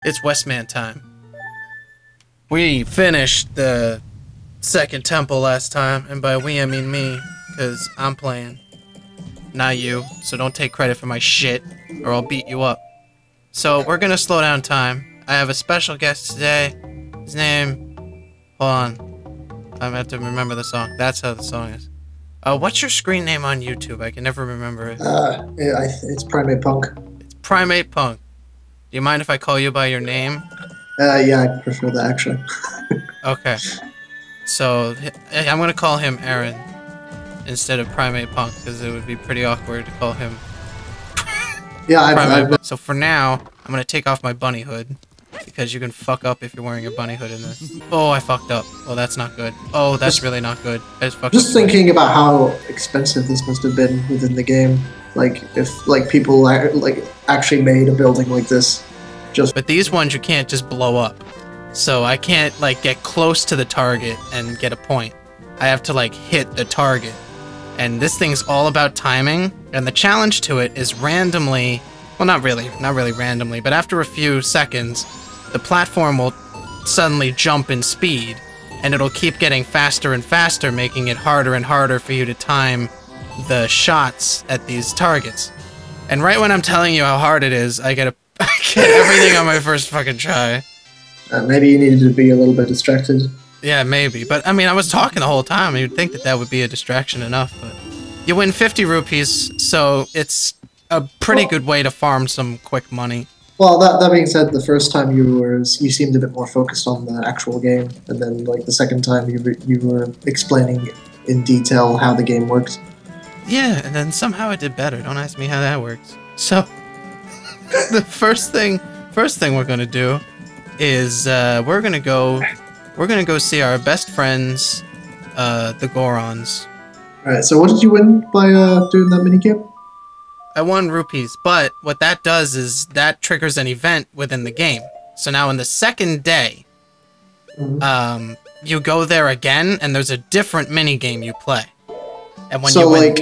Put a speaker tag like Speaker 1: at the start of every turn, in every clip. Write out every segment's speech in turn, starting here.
Speaker 1: It's Westman time. We finished the second temple last time, and by we I mean me, because I'm playing. Not you, so don't take credit for my shit, or I'll beat you up. So, we're gonna slow down time. I have a special guest today. His name... Hold on. I have to remember the song. That's how the song is. What's your screen name on YouTube? I can never remember it.
Speaker 2: It's Primate Punk.
Speaker 1: It's Primate Punk. Do you mind if I call you by your name?
Speaker 2: Yeah, I prefer that, actually.
Speaker 1: Okay. So, I'm gonna call him Aron instead of Primate Punk, because it would be pretty awkward to call him...
Speaker 2: Yeah,
Speaker 1: So for now, I'm gonna take off my bunny hood, because you can fuck up if you're wearing a bunny hood in this. Oh, I fucked up. Oh, that's not good. Oh, that's really not good.
Speaker 2: Just thinking about how expensive this must have been within the game. Like, if people actually made a building like this, just...
Speaker 1: But these ones you can't just blow up. So I can't, get close to the target and get a point. I have to, hit the target. And this thing's all about timing, and the challenge to it is randomly... Well, not really randomly, but after a few seconds, the platform will suddenly jump in speed, and it'll keep getting faster and faster, making it harder and harder for you to time the shots at these targets. And right when I'm telling you how hard it is, I get everything on my first fucking try.
Speaker 2: Maybe you needed to be a little bit distracted.
Speaker 1: Yeah, maybe. But, I mean, I was talking the whole time. You'd think that would be a distraction enough, but... You win 50 rupees, so it's a pretty good way to farm some quick money.
Speaker 2: Well, that being said, the first time you seemed a bit more focused on the actual game, and then, the second time you were explaining in detail how the game works.
Speaker 1: Yeah, and then somehow I did better. Don't ask me how that works. So, the first thing we're gonna do is we're gonna go see our best friends, the Gorons.
Speaker 2: Alright, so what did you win by doing that minigame?
Speaker 1: I won rupees, but what that does is that triggers an event within the game. So now in the second day, you go there again, and there's a different minigame you play. And when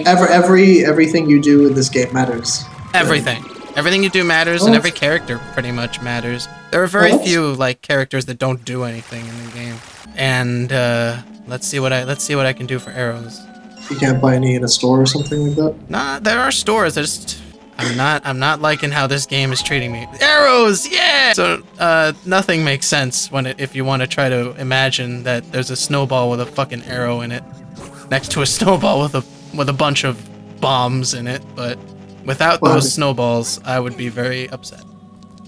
Speaker 1: everything you do in this game matters. Everything. Everything you do matters, and every character pretty much matters. There are very few characters that don't do anything in the game. And let's see what I can do for arrows.
Speaker 2: You can't buy any in a store or something like that?
Speaker 1: Nah, there are stores. I'm not liking how this game is treating me. Arrows, yeah! So nothing makes sense if you want to try to imagine that there's a snowball with a fucking arrow in it next to a snowball with a bunch of bombs in it, but without those snowballs, I would be very upset.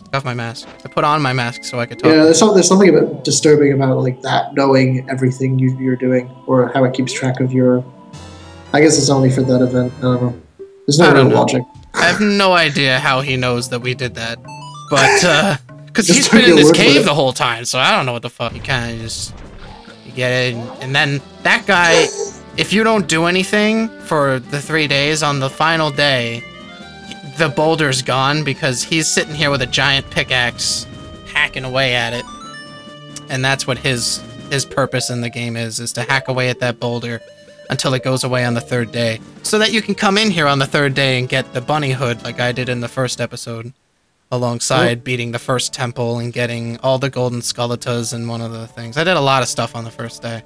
Speaker 1: Take off my mask. I put on my mask so I could talk.
Speaker 2: Yeah, there's something a bit disturbing about that, knowing everything you're doing, or how it keeps track of your... I guess it's only for that event. I don't know. There's no real logic.
Speaker 1: I have no idea how he knows that we did that, but because he's been in this cave the whole time, so I don't know what the fuck. You kind of you get it, and then that guy. If you don't do anything for the 3 days, on the final day, the boulder's gone because he's sitting here with a giant pickaxe, hacking away at it, and that's what his purpose in the game is to hack away at that boulder until it goes away on the 3rd day, so that you can come in here on the 3rd day and get the bunny hood like I did in the first episode, alongside beating the first temple and getting all the golden skeletas and one of the things. I did a lot of stuff on the first day.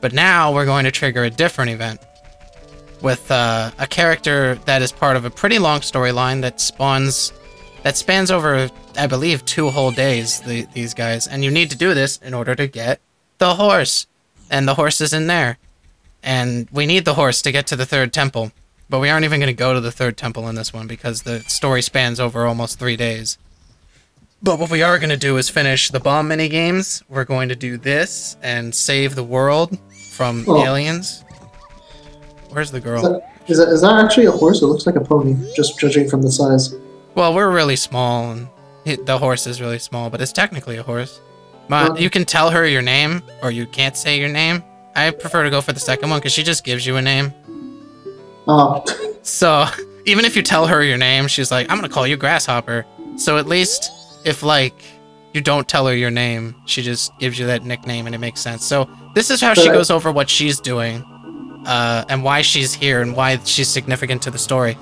Speaker 1: But now we're going to trigger a different event with a character that is part of a pretty long storyline that spans over, I believe, 2 whole days, these guys. And you need to do this in order to get the horse. And the horse is in there. And we need the horse to get to the 3rd temple. But we aren't even going to go to the 3rd temple in this one because the story spans over almost 3 days. But what we are going to do is finish the bomb minigames. We're going to do this and save the world from aliens. Where's the girl?
Speaker 2: Is that actually a horse? It looks like a pony, just judging from the size.
Speaker 1: Well, we're really small, and the horse is really small, but it's technically a horse. You can tell her your name, or you can't say your name. I prefer to go for the second one, because she just gives you a name.
Speaker 2: Oh.
Speaker 1: So, even if you tell her your name, she's like, I'm gonna call you Grasshopper. So at least, if, you don't tell her your name, she just gives you that nickname, and it makes sense. So, this is how she goes over what she's doing, and why she's here, and why she's significant to the story.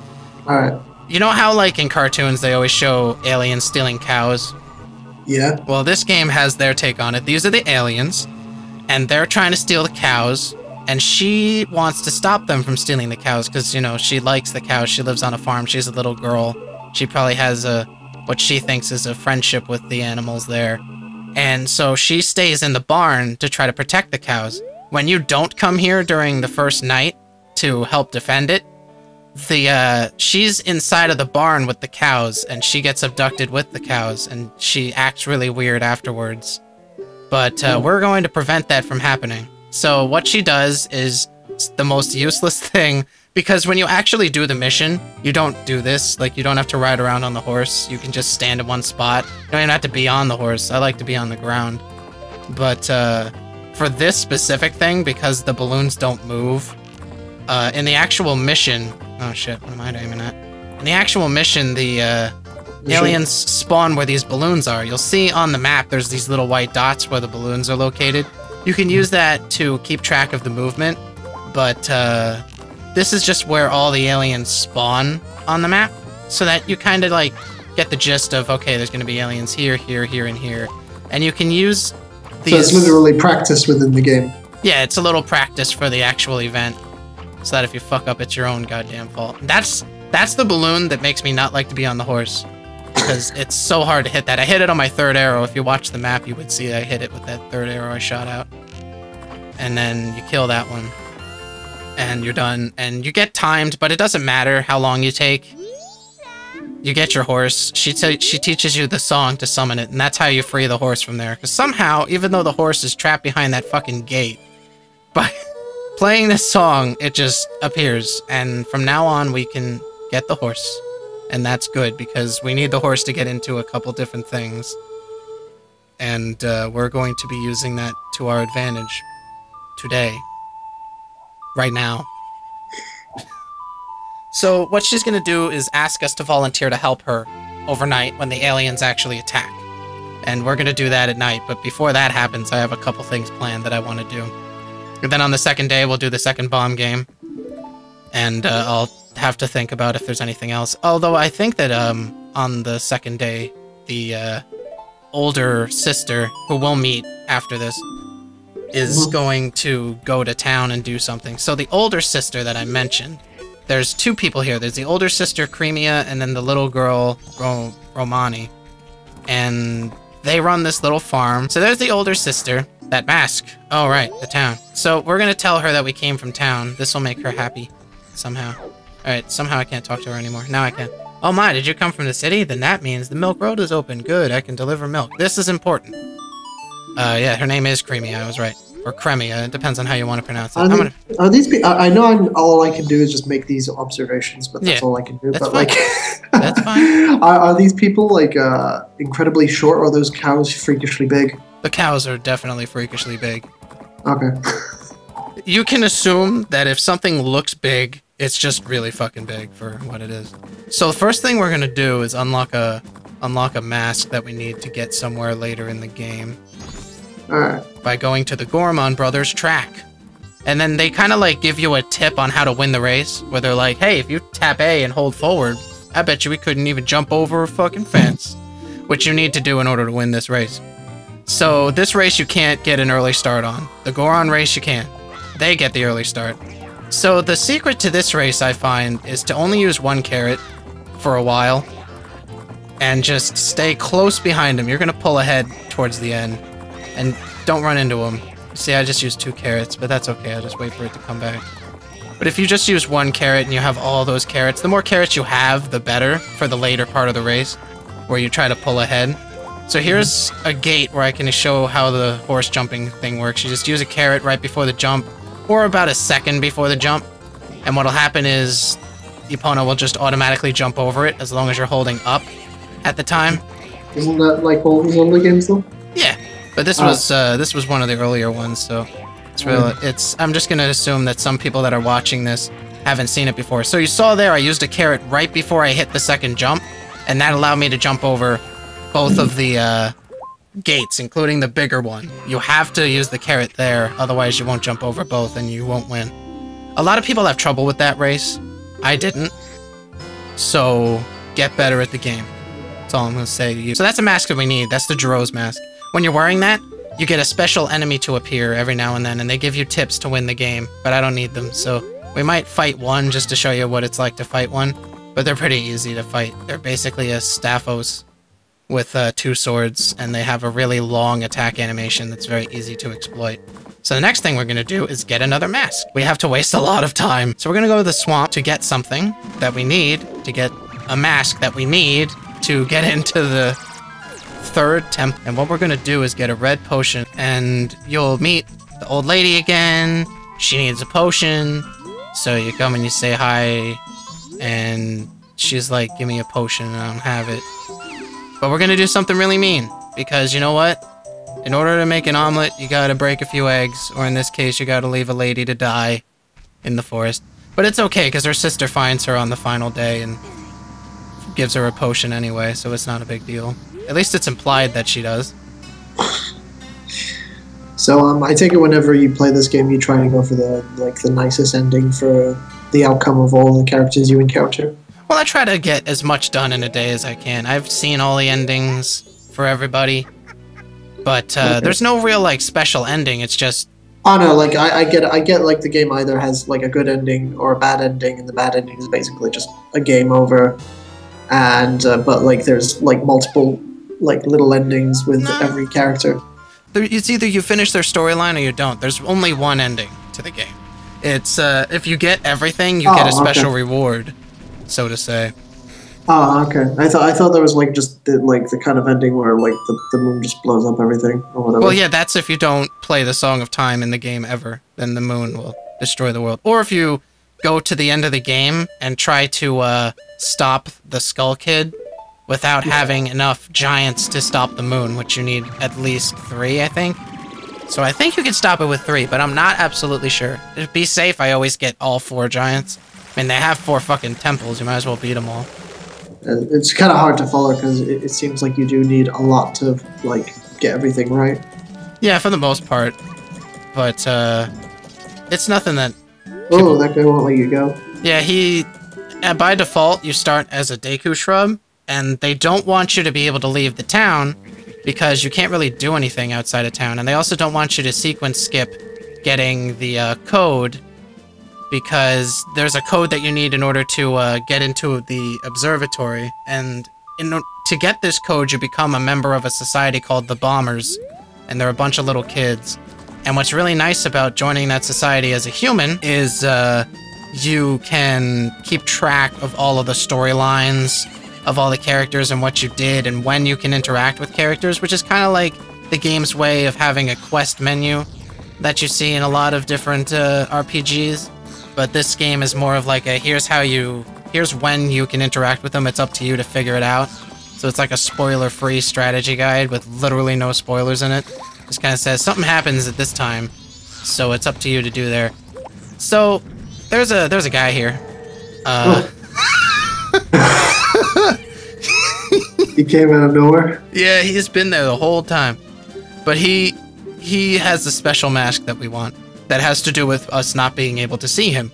Speaker 2: Alright.
Speaker 1: You know how, in cartoons, they always show aliens stealing cows?
Speaker 2: Yeah.
Speaker 1: Well, this game has their take on it. These are the aliens, and they're trying to steal the cows, and she wants to stop them from stealing the cows because, you know, she likes the cows. She lives on a farm. She's a little girl. She probably has what she thinks is a friendship with the animals there. And so she stays in the barn to try to protect the cows. When you don't come here during the first night to help defend it, she's inside of the barn with the cows, and she gets abducted with the cows, and she acts really weird afterwards. But we're going to prevent that from happening. So what she does is the most useless thing, because when you actually do the mission, you don't do this. Like, you don't have to ride around on the horse. You can just stand in one spot. You don't even have to be on the horse. I like to be on the ground. But for this specific thing, because the balloons don't move, in the actual mission... Oh shit, what am I aiming at? In the actual mission, the aliens spawn where these balloons are. You'll see on the map there's these little white dots where the balloons are located. You can use that to keep track of the movement, but this is just where all the aliens spawn on the map, so that you kind of like get the gist of, okay, there's going to be aliens here, here, here, and here. And you can use these...
Speaker 2: So it's literally practice within the game.
Speaker 1: Yeah, it's a little practice for the actual event. So that if you fuck up, it's your own goddamn fault. That's the balloon that makes me not like to be on the horse. Because it's so hard to hit that. I hit it on my third arrow. If you watch the map, you would see I hit it with that third arrow I shot out. And then you kill that one. And you're done. And you get timed, but it doesn't matter how long you take. You get your horse. She teaches you the song to summon it. And that's how you free the horse from there. Because somehow, even though the horse is trapped behind that fucking gate, by... playing this song, it just appears, and from now on we can get the horse, and that's good because we need the horse to get into a couple different things, and we're going to be using that to our advantage today, right now. So what she's going to do is ask us to volunteer to help her overnight when the aliens actually attack, and we're going to do that at night, but before that happens, I have a couple things planned that I want to do. And then on the second day, we'll do the second bomb game. And I'll have to think about if there's anything else. Although I think that on the second day, the older sister, who we'll meet after this, is going to go to town and do something. So the older sister that I mentioned, there's two people here. There's the older sister, Cremia, and then the little girl, Romani. And they run this little farm. So there's the older sister. That mask. Oh, right, the town. So we're going to tell her that we came from town. This will make her happy, somehow. Alright, somehow I can't talk to her anymore. Now I can. Oh my, did you come from the city? Then that means the milk road is open. Good, I can deliver milk. This is important. Yeah, her name is Creamy, I was right. Or Cremia, it depends on how you want to pronounce it.
Speaker 2: Are these I know all I can do is just make these observations, but that's all I can do.
Speaker 1: That's
Speaker 2: but
Speaker 1: fine.
Speaker 2: like,
Speaker 1: That's fine.
Speaker 2: Are these people like incredibly short, or are those cows freakishly big?
Speaker 1: The cows are definitely freakishly big.
Speaker 2: Okay.
Speaker 1: You can assume that if something looks big, it's just really fucking big for what it is. So the first thing we're gonna do is unlock a mask that we need to get somewhere later in the game.
Speaker 2: Alright.
Speaker 1: By going to the Gorman brothers track. And then they kind of like give you a tip on how to win the race, where they're like, hey, if you tap A and hold forward, I bet you we couldn't even jump over a fucking fence. Which you need to do in order to win this race. So this race you can't get an early start on. The Goron race you can. They get the early start. So the secret to this race, I find, is to only use one carrot for a while. And just stay close behind him. You're going to pull ahead towards the end. And don't run into him. See, I just used 2 carrots, but that's okay. I'll just wait for it to come back. But if you just use 1 carrot and you have all those carrots, the more carrots you have, the better for the later part of the race, where you try to pull ahead. So here's a gate where I can show how the horse jumping thing works. You just use a carrot right before the jump, or about a second before the jump. And what'll happen is Epona will just automatically jump over it as long as you're holding up at the time.
Speaker 2: Isn't that like all these other games though?
Speaker 1: Yeah, but this was one of the earlier ones, so it's real. I'm just gonna assume that some people that are watching this haven't seen it before. So you saw there, I used a carrot right before I hit the second jump, and that allowed me to jump over both of the gates, including the bigger one. You have to use the carrot there, otherwise you won't jump over both and you won't win. A lot of people have trouble with that race. I didn't. So get better at the game. That's all I'm gonna say to you. So that's a mask that we need. That's the Druox mask. When you're wearing that, you get a special enemy to appear every now and then, and they give you tips to win the game, but I don't need them, so we might fight one just to show you what it's like to fight one, but they're pretty easy to fight. They're basically a Staphos with 2 swords, and they have a really long attack animation that's very easy to exploit. So the next thing we're gonna do is get another mask. We have to waste a lot of time. So we're gonna go to the swamp to get something that we need, to get a mask that we need to get into the 3rd temple. And what we're gonna do is get a red potion, and you'll meet the old lady again. She needs a potion. So you come and you say hi, and she's like, give me a potion, and I don't have it. But we're gonna do something really mean, because you know what? In order to make an omelet, you gotta break a few eggs, or in this case, you gotta leave a lady to die in the forest. But it's okay, because her sister finds her on the final day and gives her a potion anyway, so it's not a big deal. At least it's implied that she does.
Speaker 2: So I take it whenever you play this game, you try to go for the nicest ending for the outcome of all the characters you encounter.
Speaker 1: Well, I try to get as much done in a day as I can. I've seen all the endings for everybody, but okay. There's no real like special ending. It's just
Speaker 2: oh no, like I get like the game either has like a good ending or a bad ending, and the bad ending is basically just a game over. And but like there's like multiple like little endings with every character.
Speaker 1: It's either you finish their storyline or you don't. There's only one ending to the game. It's if you get everything, you get a special reward, so to say.
Speaker 2: Oh, okay. I thought there was like just the kind of ending where like the moon just blows up everything or whatever.
Speaker 1: Well, yeah, that's if you don't play the Song of Time in the game ever, then the moon will destroy the world. Or if you go to the end of the game and try to stop the Skull Kid without having enough giants to stop the moon, which you need at least 3, I think. So I think you can stop it with 3, but I'm not absolutely sure. To be safe, I always get all 4 giants. I mean, they have 4 fucking temples. You might as well beat them all.
Speaker 2: It's kind of hard to follow because it seems like you do need a lot to like get everything right.
Speaker 1: Yeah, for the most part. But it's nothing that...
Speaker 2: Oh, that guy won't let you go.
Speaker 1: Yeah, by default, you start as a Deku Shrub, and they don't want you to be able to leave the town because you can't really do anything outside of town, and they also don't want you to sequence skip getting the code, because there's a code that you need in order to get into the observatory, and to get this code, you become a member of a society called the Bombers, and they're a bunch of little kids. And what's really nice about joining that society as a human is you can keep track of all of the storylines of all the characters and what you did and when you can interact with characters, which is kind of like the game's way of having a quest menu that you see in a lot of different RPGs. But this game is more of like a here's when you can interact with them, it's up to you to figure it out. So it's like a spoiler-free strategy guide with literally no spoilers in it. Just kind of says something happens at this time, so it's up to you to do there. So there's a guy here.
Speaker 2: He came out of nowhere?
Speaker 1: Yeah, he's been there the whole time. But he has a special mask that we want that has to do with us not being able to see him.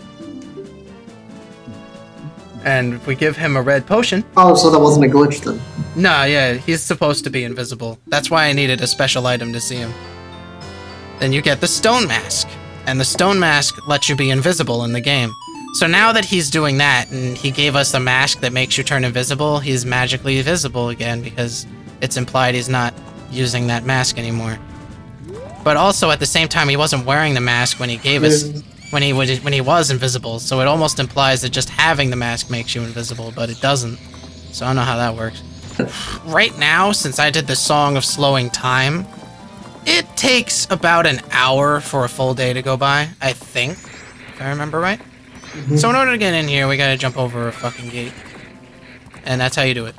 Speaker 1: And if we give him a red potion...
Speaker 2: Oh, so that wasn't a glitch then?
Speaker 1: Nah, yeah, he's supposed to be invisible. That's why I needed a special item to see him. Then you get the stone mask. And the stone mask lets you be invisible in the game. So now that he's doing that, and he gave us a mask that makes you turn invisible, he's magically visible again, because it's implied he's not using that mask anymore. But also, at the same time, he wasn't wearing the mask when he gave us... When he was invisible, so it almost implies that just having the mask makes you invisible, but it doesn't. So I don't know how that works. Right now, since I did the Song of Slowing Time, it takes about an hour for a full day to go by, I think, if I remember right. Mm-hmm. So in order to get in here, we gotta jump over a fucking gate. And that's how you do it.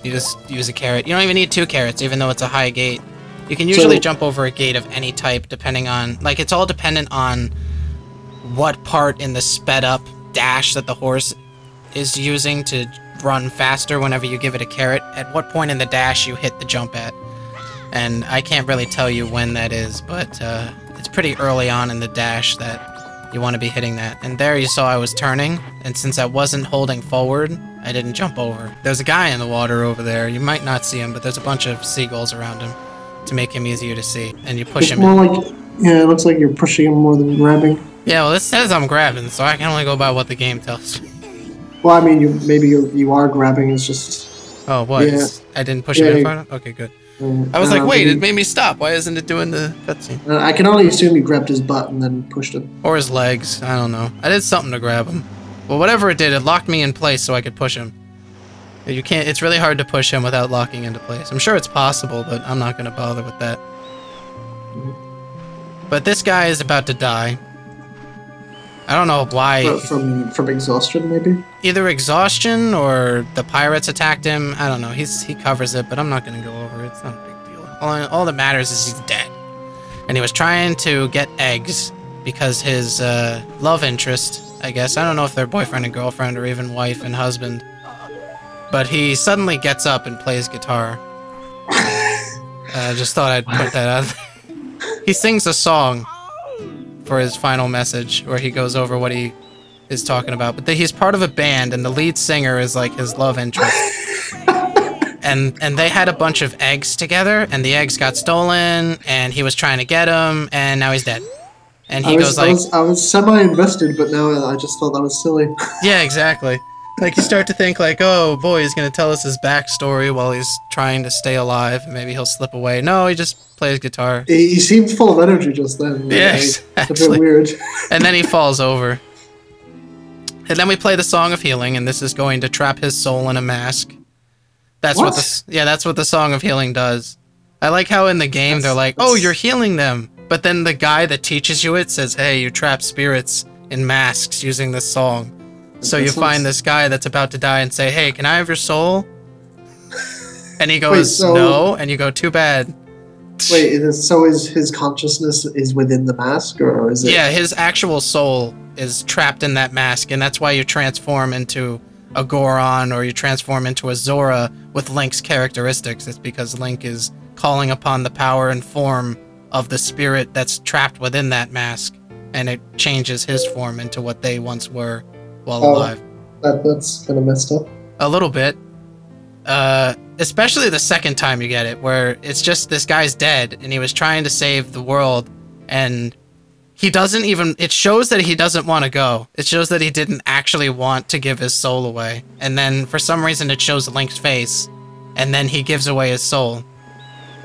Speaker 1: You just use a carrot. You don't even need 2 carrots, even though it's a high gate. You can usually jump over a gate of any type, depending on... Like, it's all dependent on what part in the sped up dash that the horse is using to run faster whenever you give it a carrot, at what point in the dash you hit the jump at. And I can't really tell you when that is, but it's pretty early on in the dash that you want to be hitting that. And there you saw I was turning, and since I wasn't holding forward, I didn't jump over. There's a guy in the water over there. You might not see him, but there's a bunch of seagulls around him to make him easier to see. And you push him in.
Speaker 2: Yeah, it looks like you're pushing him more than grabbing.
Speaker 1: Yeah, well, this says I'm grabbing, so I can only go by what the game tells me.
Speaker 2: Well, I mean, you are grabbing. It's just.
Speaker 1: Oh, what?
Speaker 2: Yeah.
Speaker 1: I didn't push him in front of? Okay, good. I was like, wait, it made me stop. Why isn't it doing the cutscene?
Speaker 2: I can only assume you grabbed his butt and then pushed him.
Speaker 1: Or his legs. I don't know. I did something to grab him. Well, whatever it did, it locked me in place so I could push him. You can't. It's really hard to push him without locking into place. I'm sure it's possible, but I'm not going to bother with that. But this guy is about to die. I don't know why.
Speaker 2: From exhaustion, maybe?
Speaker 1: Either exhaustion or the pirates attacked him. I don't know. He covers it, but I'm not going to go over it. It's not a big deal. All that matters is he's dead. And he was trying to get eggs because his love interest, I guess. I don't know if they're boyfriend and girlfriend or even wife and husband. But he suddenly gets up and plays guitar. I just thought I'd put that out there. He sings a song for his final message, where he goes over what he is talking about. But he's part of a band, and the lead singer is like his love interest. and they had a bunch of eggs together, and the eggs got stolen, and he was trying to get them, and now he's dead. And he goes like...
Speaker 2: I was semi-invested, but now I just thought that was silly.
Speaker 1: Yeah, exactly. Like, you start to think, like, oh, boy, he's going to tell us his backstory while he's trying to stay alive, and maybe he'll slip away. No, he just plays guitar.
Speaker 2: He seemed full of energy just then.
Speaker 1: Yeah, exactly.
Speaker 2: A bit weird.
Speaker 1: And then he falls over. And then we play the Song of Healing, and this is going to trap his soul in a mask. That's what that's what the Song of Healing does. I like how in the game they're like, oh, you're healing them. But then the guy that teaches you it says, hey, you trap spirits in masks using this song. So you find this guy that's about to die and say, hey, can I have your soul? And he goes, no, and you go, too bad.
Speaker 2: Wait, so is his consciousness is within the mask, or is it...
Speaker 1: Yeah, his actual soul is trapped in that mask, and that's why you transform into a Goron or you transform into a Zora with Link's characteristics. It's because Link is calling upon the power and form of the spirit that's trapped within that mask, and it changes his form into what they once were while alive.
Speaker 2: That's kind of messed up.
Speaker 1: A little bit. Especially the second time you get it, where it's just this guy's dead, and he was trying to save the world, and he doesn't even... It shows that he doesn't want to go. It shows that he didn't actually want to give his soul away. And then, for some reason, it shows Link's face, and then he gives away his soul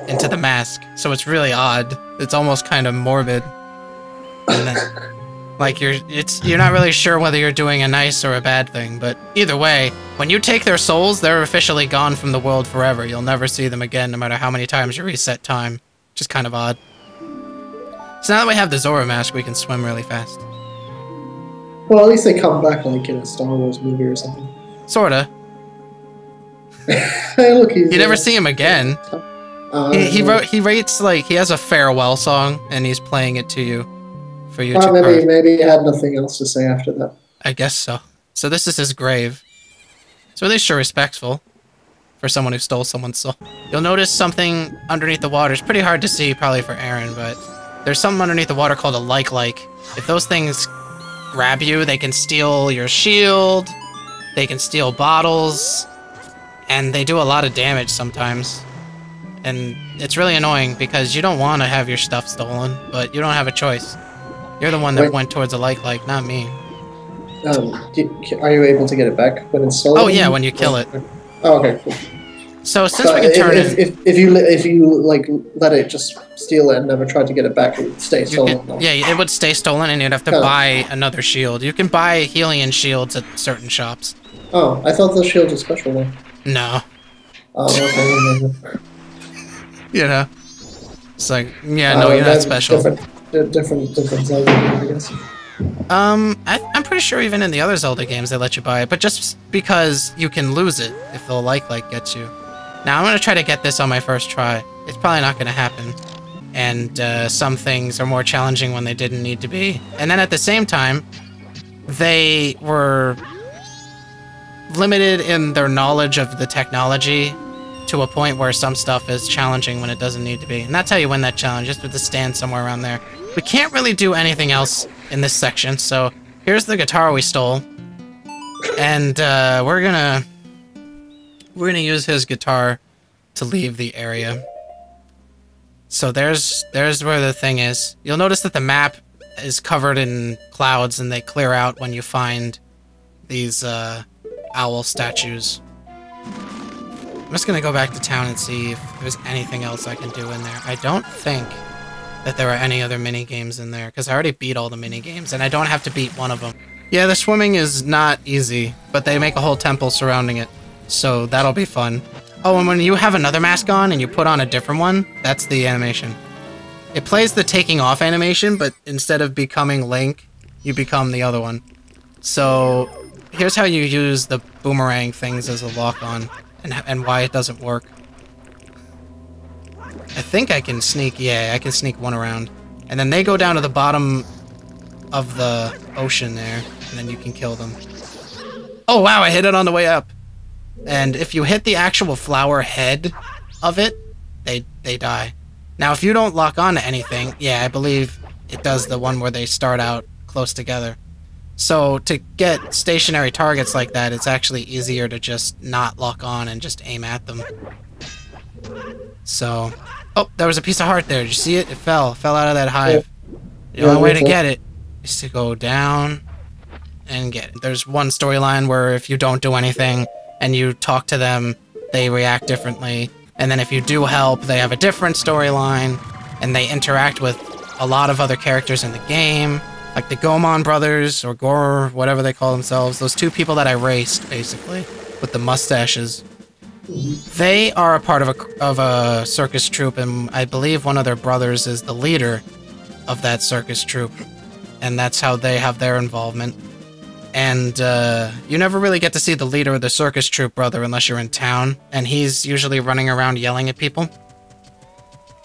Speaker 1: into the mask. So it's really odd. It's almost kind of morbid. And then... Like, you're not really sure whether you're doing a nice or a bad thing, but either way, when you take their souls, they're officially gone from the world forever. You'll never see them again, no matter how many times you reset time. Which is kind of odd. So now that we have the Zora mask, we can swim really fast.
Speaker 2: Well, at least they come back like in a Star Wars movie or something.
Speaker 1: Sorta.
Speaker 2: Hey, look,
Speaker 1: you never see him again. He rates, like, he has a farewell song, and he's playing it to you. For you
Speaker 2: maybe he had nothing else to say after that.
Speaker 1: I guess so. So this is his grave. So at least you're respectful for someone who stole someone's soul. You'll notice something underneath the water. It's pretty hard to see, probably for Aron, but there's something underneath the water called a like. If those things grab you, they can steal your shield, they can steal bottles, and they do a lot of damage sometimes. And it's really annoying because you don't want to have your stuff stolen, but you don't have a choice. You're the one that went towards a like, not me.
Speaker 2: Are you able to get it back when it's stolen?
Speaker 1: Oh yeah, when you kill it.
Speaker 2: Oh, okay, cool.
Speaker 1: So since we can turn it...
Speaker 2: If you like let it just steal it and never try to get it back, it would stay stolen.
Speaker 1: Yeah, it would stay stolen and you'd have to buy another shield. You can buy Helion shields at certain shops.
Speaker 2: Oh, I thought the shield was special though.
Speaker 1: No.
Speaker 2: Oh, okay.
Speaker 1: You know? It's like, yeah, no, you're not special.
Speaker 2: Different Zelda games, I guess.
Speaker 1: I'm pretty sure even in the other Zelda games they let you buy it, but just because you can lose it if the like gets you. Now I'm gonna try to get this on my first try. It's probably not gonna happen. And some things are more challenging when they didn't need to be. And then at the same time, they were limited in their knowledge of the technology to a point where some stuff is challenging when it doesn't need to be. And that's how you win that challenge, just with the stand somewhere around there. We can't really do anything else in this section, so here's the guitar we stole. And we're gonna we're gonna use his guitar to leave the area. So there's where the thing is. You'll notice that the map is covered in clouds and they clear out when you find these owl statues. I'm just gonna go back to town and see if there's anything else I can do in there. I don't think that there are any other mini games in there because I already beat all the mini games and I don't have to beat one of them. Yeah, the swimming is not easy, but they make a whole temple surrounding it, so that'll be fun. Oh, and when you have another mask on and you put on a different one, that's the animation. It plays the taking off animation, but instead of becoming Link, you become the other one. So here's how you use the boomerang things as a lock-on and why it doesn't work. I think I can sneak, yeah, I can sneak one around. And then they go down to the bottom of the ocean there, and then you can kill them. Oh wow, I hit it on the way up. And if you hit the actual flower head of it, they die. Now, if you don't lock on to anything, yeah, I believe it does the one where they start out close together. So to get stationary targets like that, it's actually easier to just not lock on and just aim at them. So, oh, there was a piece of heart there. Did you see it? It fell out of that hive. The only way to get it is to go down and get it. There's one storyline where if you don't do anything and you talk to them, they react differently. And then if you do help, they have a different storyline, and they interact with a lot of other characters in the game, like the Gorman brothers, or Gore, whatever they call themselves. Those two people that I raced, basically, with the mustaches. They are a part of a circus troupe, and I believe one of their brothers is the leader of that circus troupe, and that's how they have their involvement. And you never really get to see the leader of the circus troupe brother unless you're in town, and he's usually running around yelling at people.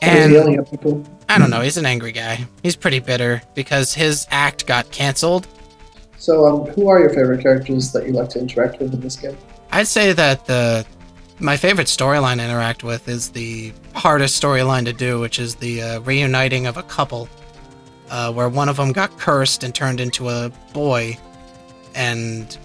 Speaker 1: And
Speaker 2: yelling at people?
Speaker 1: I don't know, he's an angry guy. He's pretty bitter because his act got canceled.
Speaker 2: So, who are your favorite characters that you like to interact with in this game?
Speaker 1: I'd say that my favorite storyline to interact with is the hardest storyline to do, which is the reuniting of a couple, where one of them got cursed and turned into a boy. And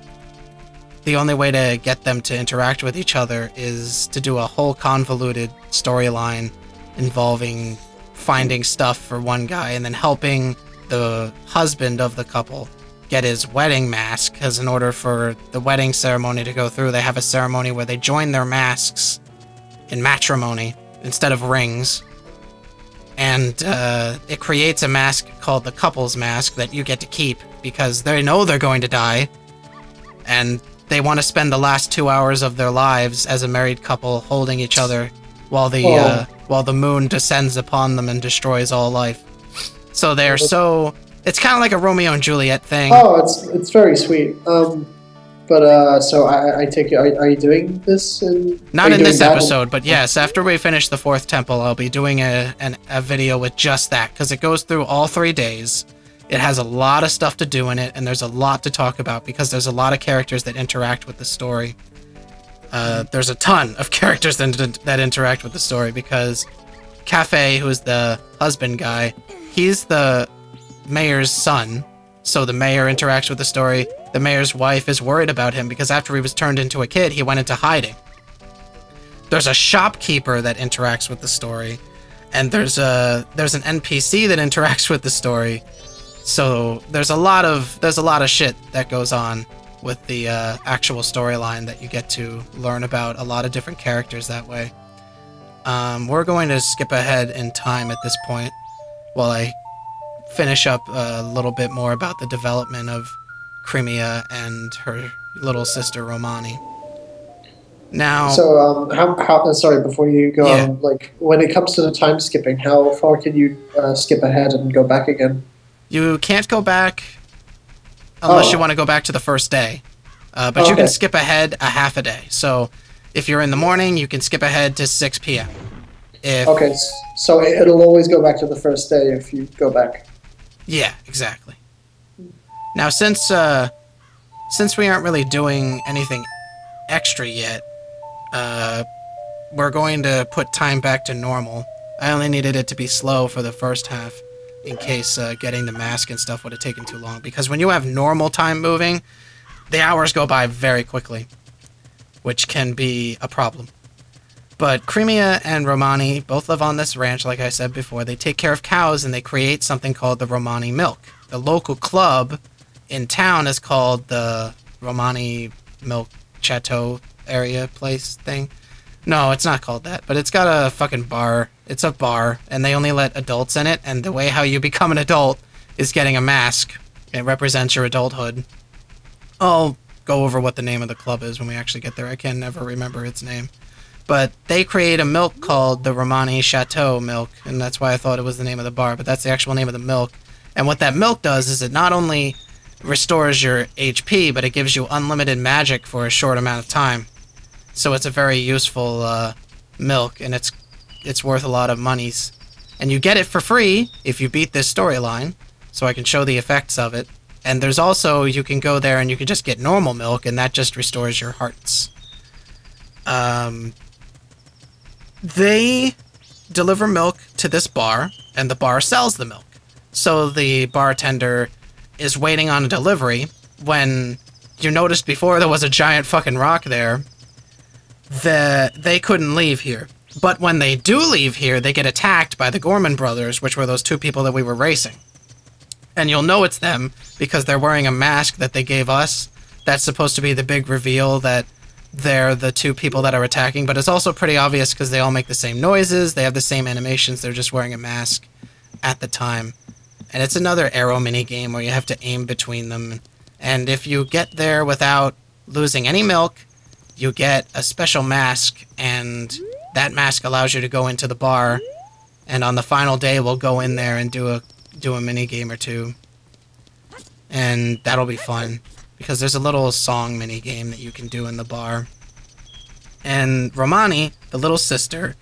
Speaker 1: the only way to get them to interact with each other is to do a whole convoluted storyline involving finding stuff for one guy and then helping the husband of the couple get his wedding mask, because in order for the wedding ceremony to go through, they have a ceremony where they join their masks in matrimony instead of rings. And it creates a mask called the couple's mask that you get to keep because they know they're going to die, and they want to spend the last 2 hours of their lives as a married couple holding each other while the moon descends upon them and destroys all life. So they're so... It's kind of like a Romeo and Juliet thing.
Speaker 2: Oh, it's very sweet. So I take it, are you doing this?
Speaker 1: Not in this episode, but yes, after we finish the 4th temple, I'll be doing a video with just that, because it goes through all 3 days. It has a lot of stuff to do in it, and there's a lot to talk about, because there's a lot of characters that interact with the story. There's a ton of characters that interact with the story, because Cafe, who is the husband guy, he's the mayor's son, so the mayor interacts with the story. The mayor's wife is worried about him because after he was turned into a kid, he went into hiding. There's a shopkeeper that interacts with the story, and there's an NPC that interacts with the story. So there's a lot of shit that goes on with the actual storyline that you get to learn about a lot of different characters that way. We're going to skip ahead in time at this point while I finish up a little bit more about the development of Crimea and her little sister Romani. Now,
Speaker 2: so how sorry, before you go on, like when it comes to the time skipping, how far can you skip ahead and go back again?
Speaker 1: You can't go back unless you want to go back to the first day, but you can skip ahead a half a day. So if you're in the morning, you can skip ahead to 6 p.m.
Speaker 2: Okay, so it'll always go back to the first day if you go back.
Speaker 1: Yeah, exactly. Now, since we aren't really doing anything extra yet, we're going to put time back to normal. I only needed it to be slow for the first half, in case getting the mask and stuff would have taken too long. Because when you have normal time moving, the hours go by very quickly. which can be a problem. But Crimea and Romani both live on this ranch, like I said before. They take care of cows, and they create something called the Romani milk. The local club in town is called the Romani Milk Chateau area place thing. No, it's not called that, but it's got a fucking bar. It's a bar, and they only let adults in it, and the way how you become an adult is getting a mask. It represents your adulthood. I'll go over what the name of the club is when we actually get there. I can never remember its name. But they create a milk called the Romani Chateau milk, and that's why I thought it was the name of the bar, but that's the actual name of the milk. And what that milk does is it not only restores your HP, but it gives you unlimited magic for a short amount of time. So it's a very useful milk, and it's worth a lot of monies. And you get it for free if you beat this storyline, so I can show the effects of it. And there's also, you can go there and you can just get normal milk, and that just restores your hearts. They deliver milk to this bar, and the bar sells the milk. So the bartender is waiting on a delivery when you noticed before there was a giant fucking rock there. They couldn't leave here. But when they do leave here, they get attacked by the Gorman brothers, which were those two people that we were racing. And you'll know it's them because they're wearing a mask that they gave us. That's supposed to be the big reveal that they're the two people that are attacking, but it's also pretty obvious because they all make the same noises, they have the same animations, they're just wearing a mask at the time. And it's another arrow minigame where you have to aim between them. And if you get there without losing any milk, you get a special mask, and that mask allows you to go into the bar, and on the final day we'll go in there and do a minigame or two. And that'll be fun. Because there's a little song minigame that you can do in the bar. And Romani, the little sister,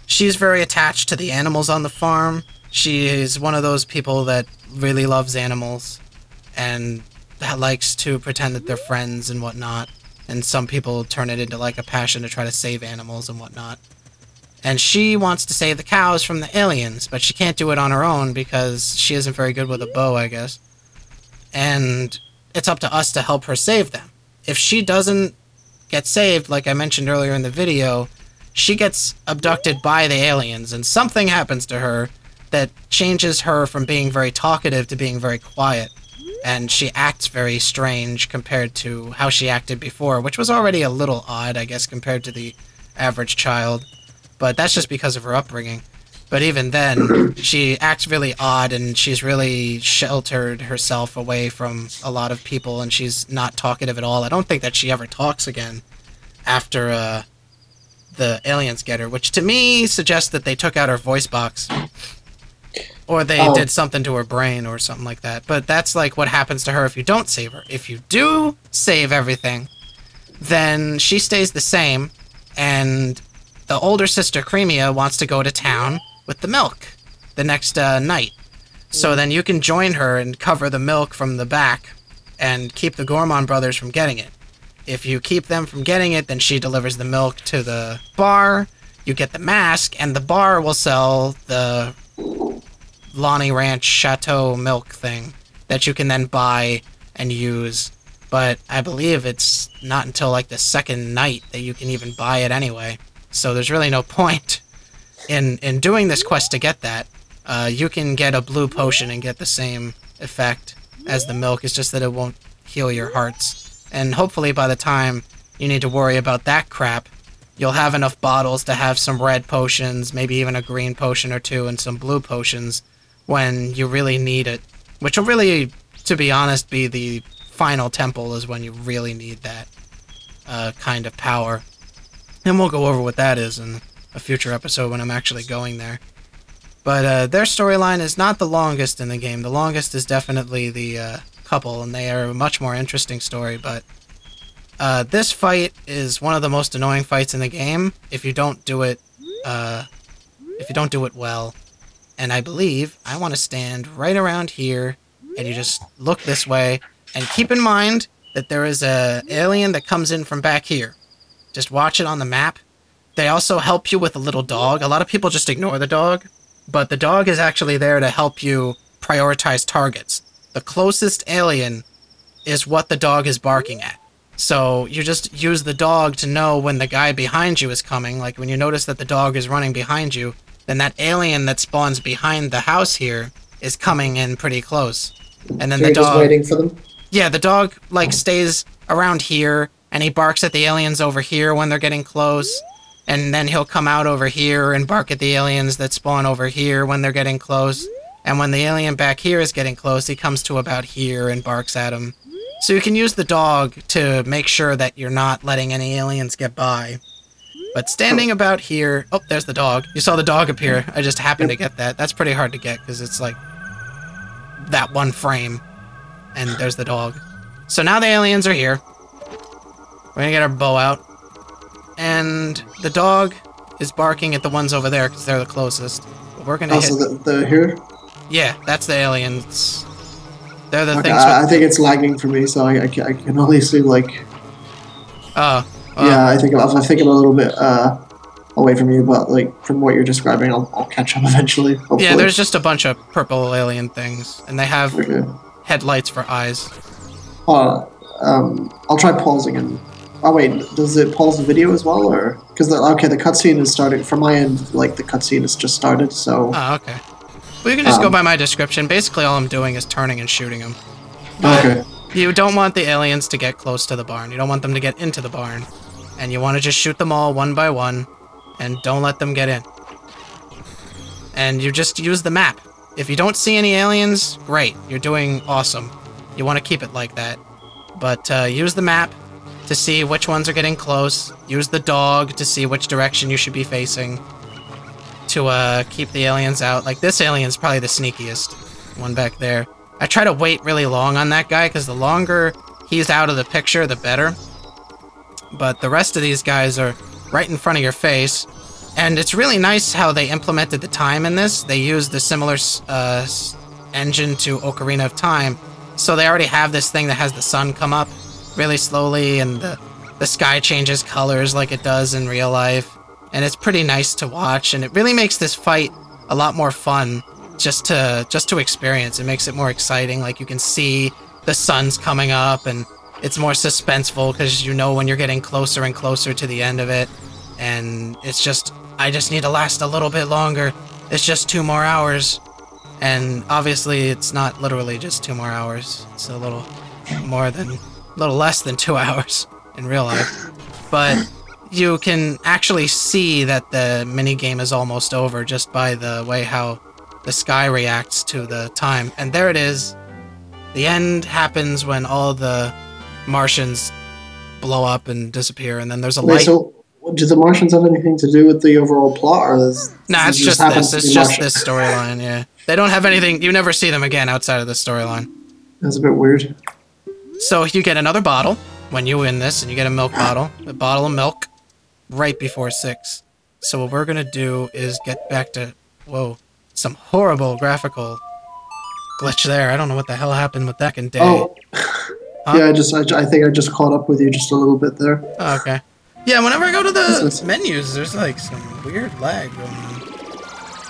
Speaker 1: she's very attached to the animals on the farm. She is one of those people that really loves animals and that likes to pretend that they're friends and whatnot. And some people turn it into like a passion to try to save animals and whatnot. And she wants to save the cows from the aliens, but she can't do it on her own because she isn't very good with a bow, I guess. And it's up to us to help her save them. If she doesn't get saved, like I mentioned earlier in the video, she gets abducted by the aliens, and something happens to her that changes her from being very talkative to being very quiet. And she acts very strange compared to how she acted before, which was already a little odd, I guess, compared to the average child. But that's just because of her upbringing. But even then, she acts really odd, and she's really sheltered herself away from a lot of people, and she's not talkative at all. I don't think that she ever talks again after the aliens get her, which to me suggests that they took out her voice box. Or they did something to her brain or something like that. But that's like what happens to her if you don't save her. If you do save everything, then she stays the same, and the older sister, Crimea, wants to go to town with the milk the next night. So then you can join her and cover the milk from the back and keep the Gorman brothers from getting it. If you keep them from getting it, then she delivers the milk to the bar, you get the mask, and the bar will sell the Lonnie Ranch Chateau milk thing that you can then buy and use. But I believe it's not until like the second night that you can even buy it anyway. So there's really no point in doing this quest to get that. You can get a blue potion and get the same effect as the milk. It's just that it won't heal your hearts. And hopefully by the time you need to worry about that crap, you'll have enough bottles to have some red potions, maybe even a green potion or two, and some blue potions when you really need it. Which will really, to be honest, be the final temple is when you really need that kind of power. And we'll go over what that is in a future episode when I'm actually going there. But their storyline is not the longest in the game. The longest is definitely the couple, and they are a much more interesting story. But this fight is one of the most annoying fights in the game if you don't do it well. And I believe I want to stand right around here, and you just look this way, and keep in mind that there is a alien that comes in from back here. Just watch it on the map. They also help you with a little dog. A lot of people just ignore the dog, but the dog is actually there to help you prioritize targets. The closest alien is what the dog is barking at. So you just use the dog to know when the guy behind you is coming. Like when you notice that the dog is running behind you, then that alien that spawns behind the house here is coming in pretty close. And then
Speaker 2: So
Speaker 1: the
Speaker 2: you're
Speaker 1: dog...
Speaker 2: just waiting for them?
Speaker 1: Yeah, the dog, like, stays around here, and he barks at the aliens over here when they're getting close. And then he'll come out over here and bark at the aliens that spawn over here when they're getting close. And when the alien back here is getting close, he comes to about here and barks at him. So you can use the dog to make sure that you're not letting any aliens get by. But standing about here... Oh, there's the dog. You saw the dog appear. I just happened to get that. That's pretty hard to get, because it's like that one frame. And there's the dog. So now the aliens are here. We're gonna get our bow out. And the dog is barking at the ones over there, because they're the closest. But we're gonna hit...
Speaker 2: So they're here?
Speaker 1: Yeah, that's the aliens. They're the
Speaker 2: Okay,
Speaker 1: things...
Speaker 2: I think it's lagging for me, so I can only see, like...
Speaker 1: Oh.
Speaker 2: Yeah, I think I'm a little bit away from you, but like from what you're describing, I'll catch up eventually. Hopefully.
Speaker 1: Yeah, there's just a bunch of purple alien things, and they have
Speaker 2: Okay.
Speaker 1: headlights for eyes.
Speaker 2: I'll try pausing and... Oh wait, does it pause the video as well, or... Because, okay, the cutscene is starting. From my end, like, the cutscene has just started, so...
Speaker 1: Oh, okay. Well, you can just go by my description. Basically, all I'm doing is turning and shooting them. But
Speaker 2: okay.
Speaker 1: you don't want the aliens to get close to the barn. You don't want them to get into the barn. And you want to just shoot them all one by one, and don't let them get in. And you just use the map. If you don't see any aliens, great. You're doing awesome. You want to keep it like that. But use the map to see which ones are getting close. Use the dog to see which direction you should be facing to keep the aliens out. Like, this alien's probably the sneakiest one back there. I try to wait really long on that guy, because the longer he's out of the picture, the better. But the rest of these guys are right in front of your face. And it's really nice how they implemented the time in this. They used the similar engine to Ocarina of Time. So they already have this thing that has the sun come up really slowly, and the sky changes colors like it does in real life. And it's pretty nice to watch, and it really makes this fight a lot more fun just to experience. It makes it more exciting. Like, you can see the sun's coming up, and it's more suspenseful because you know when you're getting closer and closer to the end of it. And it's just, I just need to last a little bit longer. It's just 2 more hours. And obviously it's not literally just 2 more hours. It's a little less than 2 hours in real life. But you can actually see that the minigame is almost over just by the way how the sky reacts to the time. And there it is. The end happens when all the Martians blow up and disappear, and then there's a light.
Speaker 2: So, do the Martians have anything to do with the overall plot, or
Speaker 1: Nah, it's just this. It's just this storyline, yeah. They don't have anything... You never see them again outside of this storyline.
Speaker 2: That's a bit weird.
Speaker 1: So you get another bottle when you win this, and you get a milk bottle. A bottle of milk right before 6. So what we're gonna do is get back to... Whoa. Some horrible graphical glitch there. I don't know what the hell happened with that in day.
Speaker 2: Oh.
Speaker 1: Huh?
Speaker 2: Yeah, I think I just caught up with you just a little bit there.
Speaker 1: Oh, okay. Yeah, whenever I go to the menus, there's like some weird lag going on.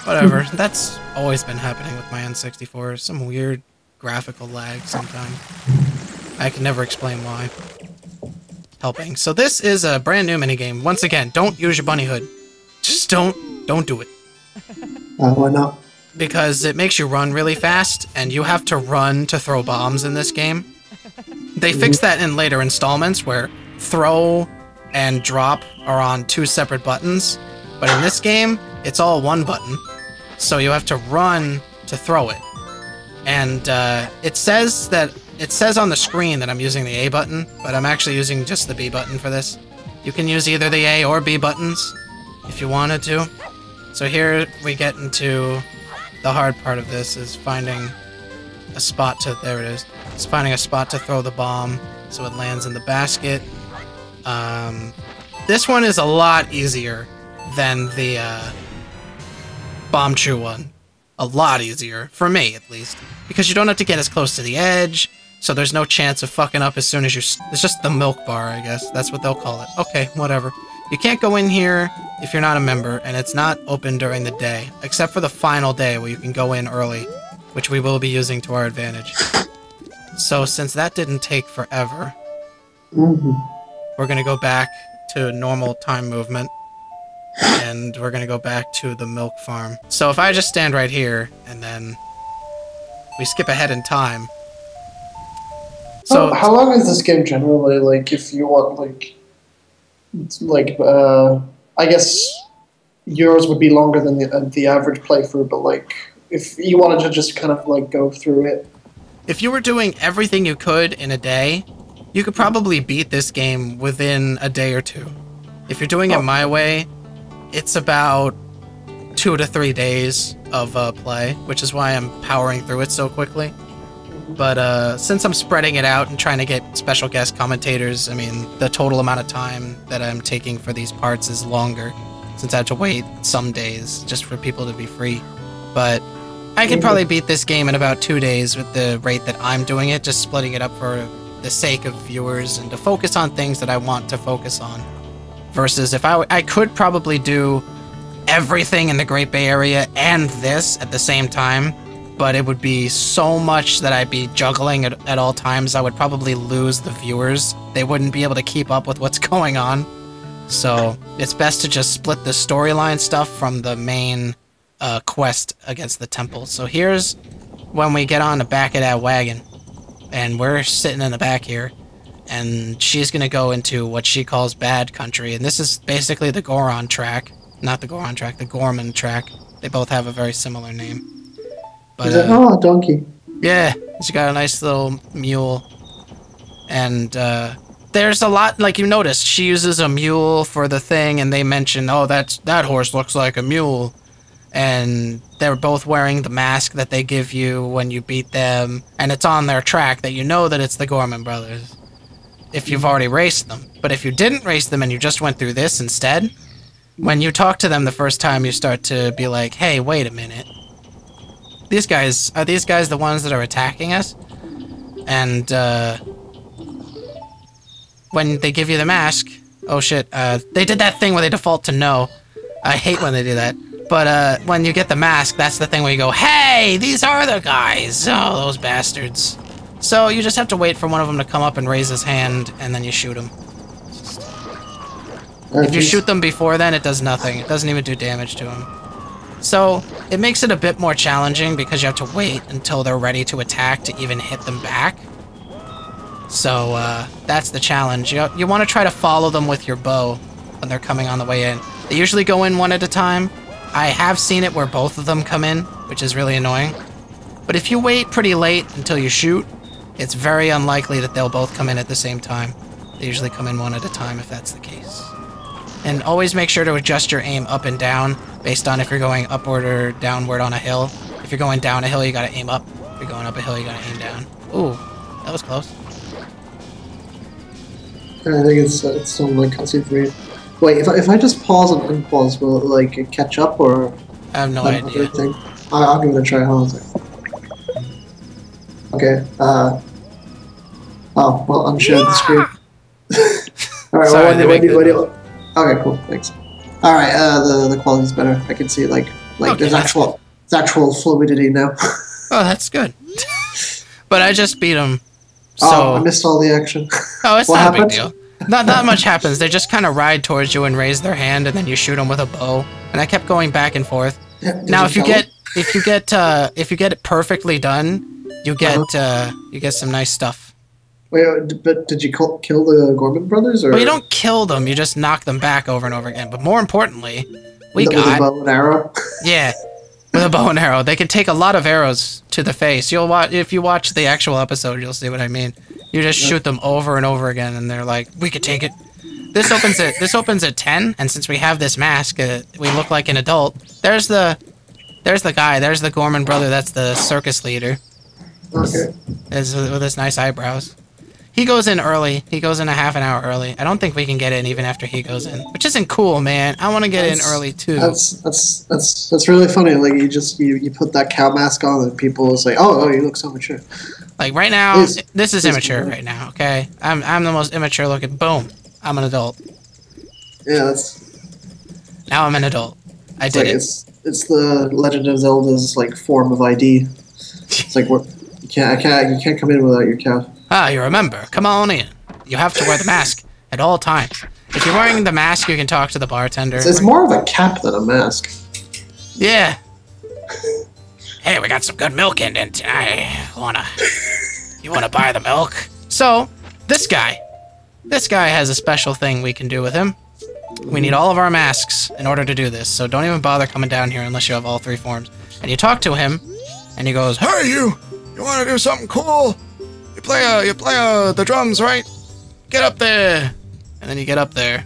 Speaker 1: Whatever. That's always been happening with my N64. Some weird graphical lag sometimes. I can never explain why. Helping. So this is a brand new minigame. Once again, don't use your bunny hood. Just don't do it.
Speaker 2: Why not?
Speaker 1: Because it makes you run really fast, and you have to run to throw bombs in this game. They fixed that in later installments, where throw and drop are on 2 separate buttons. But in this game, it's all 1 button. So you have to run to throw it. And it says on the screen that I'm using the A button, but I'm actually using just the B button for this. You can use either the A or B buttons if you wanted to. So here we get into the hard part of this, is finding a spot to... There it is. It's finding a spot to throw the bomb so it lands in the basket. This one is a lot easier than the Bombchu one. A lot easier, for me at least, because you don't have to get as close to the edge, so there's no chance of fucking up as soon as you... It's just the milk bar, I guess. That's what they'll call it. Okay, whatever. You can't go in here if you're not a member, and it's not open during the day, except for the final day where you can go in early, which we will be using to our advantage. So since that didn't take forever, We're gonna go back to normal time movement. And we're gonna go back to the milk farm. So if I just stand right here, and then we skip ahead in time. So
Speaker 2: how long is this game generally? Like, if you want, I guess yours would be longer than the average playthrough, but like, if you wanted to just kind of like go through it.
Speaker 1: If you were doing everything you could in a day, you could probably beat this game within a day or two. If you're doing it my way, it's about 2 to 3 days of play, which is why I'm powering through it so quickly. But since I'm spreading it out and trying to get special guest commentators, I mean, the total amount of time that I'm taking for these parts is longer, since I have to wait some days just for people to be free. But I could probably beat this game in about 2 days with the rate that I'm doing it, just splitting it up for the sake of viewers and to focus on things that I want to focus on. Versus if I could probably do everything in the Great Bay Area and this at the same time, but it would be so much that I'd be juggling at all times. I would probably lose the viewers. They wouldn't be able to keep up with what's going on. So it's best to just split the storyline stuff from the main quest against the temple. So here's when we get on the back of that wagon, and we're sitting in the back here. And she's going to go into what she calls bad country. And this is basically the Goron track. Not the Goron track, the Gorman track. They both have a very similar name. But,
Speaker 2: oh, donkey.
Speaker 1: Yeah, she got a nice little mule. And there's a lot, like you noticed, she uses a mule for the thing. And they mention, oh, that horse looks like a mule. And they're both wearing the mask that they give you when you beat them. And it's on their track that you know that it's the Gorman brothers. If you've already raced them. But if you didn't race them and you just went through this instead, when you talk to them the first time, you start to be like, hey, wait a minute. Are these guys the ones that are attacking us? And when they give you the mask, oh shit, they did that thing where they default to no. I hate when they do that. But when you get the mask, that's the thing where you go, hey, these are the guys. Oh, those bastards. So you just have to wait for one of them to come up and raise his hand, and then you shoot him. If you shoot them before then, it does nothing. It doesn't even do damage to him. So it makes it a bit more challenging because you have to wait until they're ready to attack to even hit them back. So that's the challenge. You want to try to follow them with your bow when they're coming on the way in. They usually go in one at a time. I have seen it where both of them come in, which is really annoying. But if you wait pretty late until you shoot, it's very unlikely that they'll both come in at the same time. They usually come in one at a time if that's the case. And always make sure to adjust your aim up and down based on if you're going upward or downward on a hill. If you're going down a hill, you gotta aim up. If you're going up a hill, you gotta aim down. Ooh, that was close.
Speaker 2: I think it's something like cutscene 3. Wait, if I just pause and unpause, will it like catch up or?
Speaker 1: I have no idea.
Speaker 2: I'll give it a try. Hold on a second. Okay. Oh well, I'm sharing the screen. All right.
Speaker 1: Sorry,
Speaker 2: okay, cool. Thanks. All right. The quality's better. I can see like
Speaker 1: okay,
Speaker 2: there's actual fluidity now.
Speaker 1: Oh, that's good. But I just beat him. So
Speaker 2: oh, I missed all the action.
Speaker 1: Oh, it's not a big deal. Not much happens. They just kind of ride towards you and raise their hand, and then you shoot them with a bow. And I kept going back and forth. Now, if you get it perfectly done, you get some nice stuff.
Speaker 2: Wait, but did you kill the Gorman brothers? Or?
Speaker 1: Well, you don't kill them. You just knock them back over and over again. But more importantly, with a
Speaker 2: bow and arrow.
Speaker 1: Yeah, with a bow and arrow. They can take a lot of arrows to the face. If you watch the actual episode, you'll see what I mean. You just shoot them over and over again, and they're like, "We could take it." This opens at 10, and since we have this mask, we look like an adult. There's the guy. There's the Gorman brother. That's the circus leader.
Speaker 2: Okay.
Speaker 1: With his nice eyebrows. He goes in early. He goes in a half an hour early. I don't think we can get in even after he goes in, which isn't cool, man. I want to get in early too.
Speaker 2: That's really funny. Like you put that cow mask on, and people will say, "Oh, you look so mature."
Speaker 1: Like right now, this is immature right now. Okay, I'm the most immature looking. Boom, I'm an adult.
Speaker 2: Yeah,
Speaker 1: now I'm an adult. I did it.
Speaker 2: It's the Legend of Zelda's like form of ID. It's like you can't come in without your cow.
Speaker 1: Ah, you remember? Come on in. you have to wear the mask at all times. If you're wearing the mask, you can talk to the bartender.
Speaker 2: It's more of a cap than a mask.
Speaker 1: Yeah. Hey, we got some good milk in it tonight. You wanna buy the milk? So, this guy has a special thing we can do with him. We need all of our masks in order to do this, so don't even bother coming down here unless you have all 3 forms. And you talk to him, and he goes, "Hey, you wanna do something cool? You play the drums, right? Get up there." And then you get up there.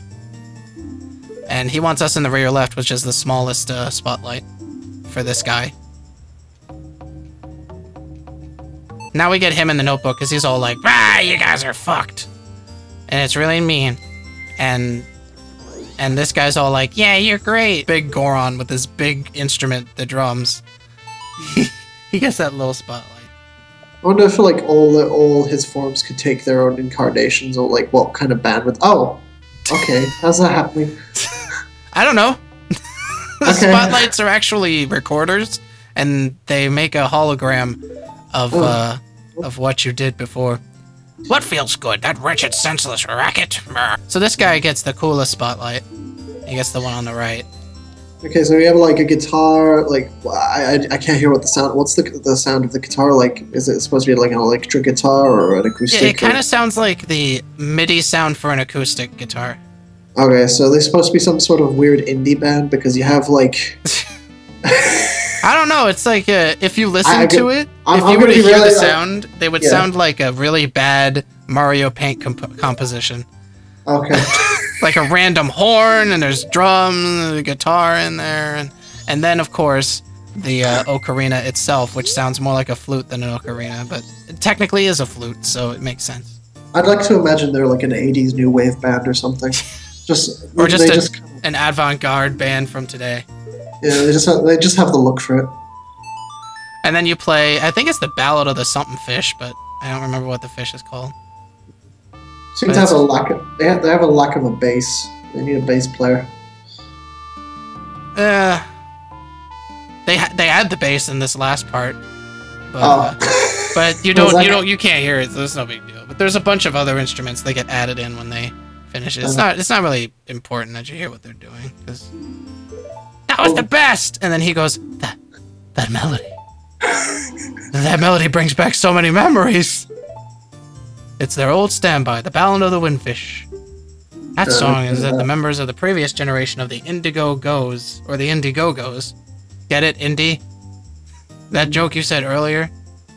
Speaker 1: And he wants us in the rear left, which is the smallest spotlight for this guy. Now we get him in the notebook, because he's all like, "Ah, you guys are fucked." And it's really mean. And this guy's all like, "Yeah, you're great." Big Goron with this big instrument, the drums. He gets that little spotlight.
Speaker 2: I wonder if like all his forms could take their own incarnations, or like what kind of bandwidth. Oh, okay. How's that happening?
Speaker 1: I don't know. The
Speaker 2: Okay.
Speaker 1: spotlights are actually recorders, and they make a hologram of what you did before. What feels good? That wretched, senseless racket. So this guy gets the coolest spotlight. He gets the one on the right.
Speaker 2: Okay, so we have like a guitar. Like I can't hear what the sound. What's the sound of the guitar like? Is it supposed to be like an electric guitar or an acoustic?
Speaker 1: Yeah, it kind of sounds like the MIDI sound for an acoustic guitar.
Speaker 2: Okay, so they're supposed to be some sort of weird indie band because you have like.
Speaker 1: I don't know. It's like if you listen to it,
Speaker 2: if
Speaker 1: you were to hear the sound, they would sound like a really bad Mario Paint composition.
Speaker 2: Okay.
Speaker 1: Like a random horn, and there's drums, a guitar in there, and then of course the ocarina itself, which sounds more like a flute than an ocarina, but it technically is a flute, so it makes sense.
Speaker 2: I'd like to imagine they're like an '80s new wave band or something.
Speaker 1: An avant-garde band from today.
Speaker 2: Yeah, they just have the look for it.
Speaker 1: And then you play, I think it's the Ballad of the Something Fish, but I don't remember what the fish is called.
Speaker 2: Seem to have a lack of, they have a lack of a bass. They need a bass player.
Speaker 1: They add the bass in this last part, but but you can't hear it. So there's no big deal. But there's a bunch of other instruments that get added in when they finish it. It's not really important that you hear what they're doing, because that was the best. And then he goes, that melody. That melody brings back so many memories. It's their old standby, the Ballad of the Windfish. That song is that the members of the previous generation of the Indiegogo's, or the Indiegogos. Get it, Indie? That joke you said earlier?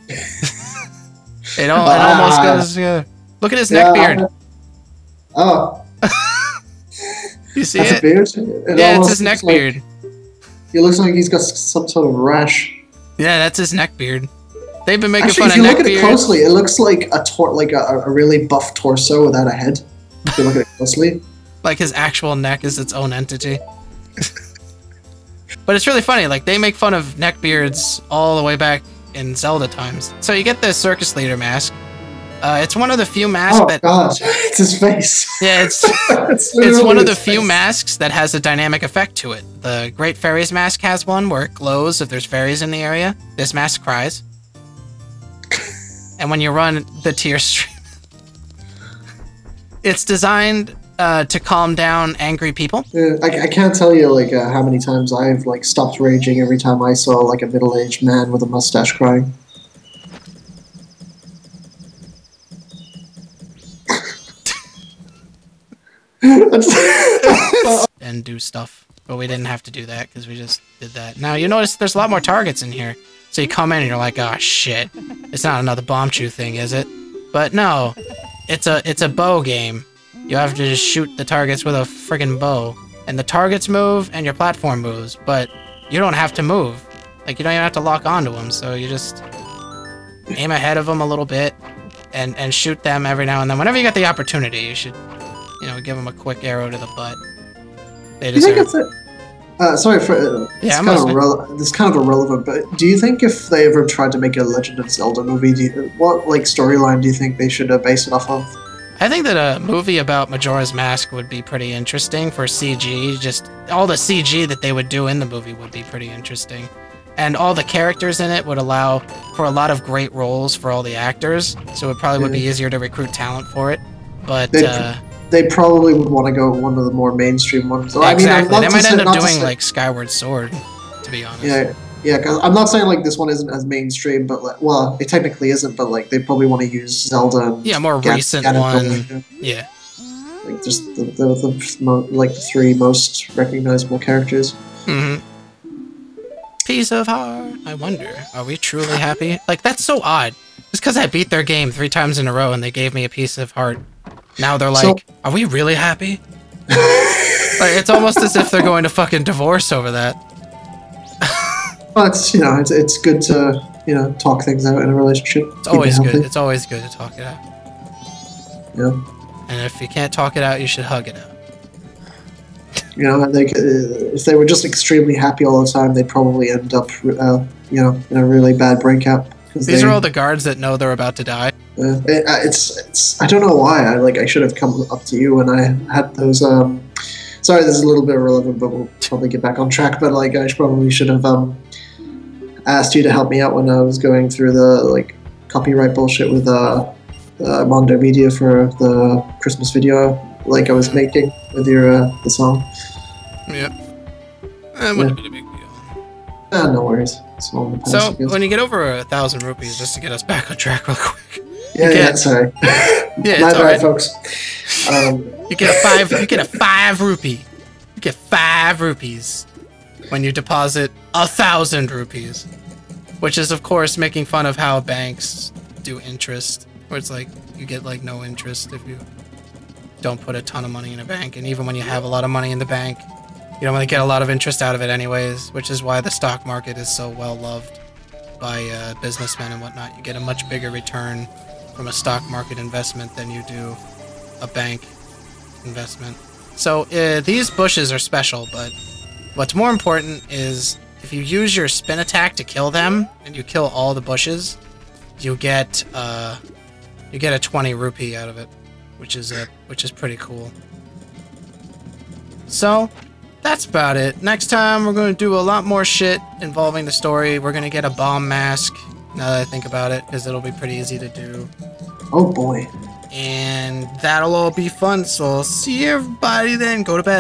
Speaker 1: it almost goes together. Look at his neck beard.
Speaker 2: Oh.
Speaker 1: You see
Speaker 2: That's
Speaker 1: it?
Speaker 2: A beard?
Speaker 1: Yeah, it's his neck beard.
Speaker 2: He looks like he's got some sort of rash.
Speaker 1: Yeah, that's his neck beard. They've been making
Speaker 2: Actually,
Speaker 1: fun of neck beards.
Speaker 2: if you look at it closely, it looks like a really buff torso without a head. If you look at it closely.
Speaker 1: Like his actual neck is its own entity. But it's really funny, like they make fun of neckbeards all the way back in Zelda times. So you get the circus leader mask. It's one of the few masks that...
Speaker 2: Oh god, it's his face.
Speaker 1: Yeah, it's one of the few masks that has a dynamic effect to it. The Great Fairies mask has one where it glows if there's fairies in the area. This mask cries. And when you run the tear stream... It's designed to calm down angry people.
Speaker 2: Yeah, I can't tell you like how many times I've like stopped raging every time I saw like a middle-aged man with a mustache crying.
Speaker 1: And do stuff, but we didn't have to do that because we just did that. Now you notice there's a lot more targets in here, so you come in and you're like, oh shit, it's not another Bombchu thing, is it? But no, it's a bow game. You have to just shoot the targets with a friggin' bow, and the targets move and your platform moves, but you don't have to move. Like you don't even have to lock onto them, so you just aim ahead of them a little bit and shoot them every now and then. Whenever you get the opportunity, you should, give them a quick arrow to the butt. They deserve.
Speaker 2: You think it's sorry for this is kind of irrelevant, but do you think if they ever tried to make a Legend of Zelda movie, what like storyline do you think they should base it off of?
Speaker 1: I think that a movie about Majora's Mask would be pretty interesting for CG. Just all the CG that they would do in the movie would be pretty interesting. And all the characters in it would allow for a lot of great roles for all the actors, so it probably would be easier to recruit talent for it. But
Speaker 2: they probably would want to go with one of the more mainstream ones. So,
Speaker 1: exactly.
Speaker 2: I mean,
Speaker 1: they might end up doing like Skyward Sword, to be honest.
Speaker 2: Yeah, because I'm not saying like this one isn't as mainstream, but like, well, it technically isn't. But like, they probably want to use Zelda. And
Speaker 1: more recent one. Yeah.
Speaker 2: Like just like the 3 most recognizable characters.
Speaker 1: Mm-hmm. Piece of heart. I wonder, are we truly happy? Like, that's so odd. Just because I beat their game 3 times in a row and they gave me a piece of heart. Now they're like, are we really happy? Like, it's almost as if they're going to fucking divorce over that.
Speaker 2: Well, it's good to talk things out in a relationship.
Speaker 1: It's always good. It's always good to talk it out.
Speaker 2: Yeah.
Speaker 1: And if you can't talk it out, you should hug it out.
Speaker 2: If they were just extremely happy all the time, they'd probably end up, in a really bad breakup.
Speaker 1: These are all the guards that know they're about to die.
Speaker 2: It's I don't know why. I should have come up to you when I had those. Sorry, this is a little bit irrelevant, but we'll probably get back on track. But like, I probably should have asked you to help me out when I was going through the copyright bullshit with Mondo Media for the Christmas video I was making with your the song.
Speaker 1: Yep. Wouldn't be a big deal.
Speaker 2: No worries.
Speaker 1: So when you get over 1,000 rupees, just to get us back on track real quick.
Speaker 2: Yeah, sorry.
Speaker 1: Yeah,
Speaker 2: my
Speaker 1: bad,
Speaker 2: right, folks.
Speaker 1: You get a 5. You get a 5 rupee. You get 5 rupees when you deposit 1,000 rupees, which is of course making fun of how banks do interest, where it's like you get no interest if you don't put a ton of money in a bank, and even when you have a lot of money in the bank, you don't really get a lot of interest out of it anyways, which is why the stock market is so well loved by businessmen and whatnot. You get a much bigger return from a stock market investment than you do a bank investment. So these bushes are special, but what's more important is if you use your spin attack to kill them and you kill all the bushes, you get a 20 rupee out of it, which is pretty cool. So that's about it. Next time we're going to do a lot more shit involving the story. We're going to get a bomb mask, now that I think about it, because it'll be pretty easy to do.
Speaker 2: Oh boy.
Speaker 1: And that'll all be fun, so I'll see everybody then. Go to bed.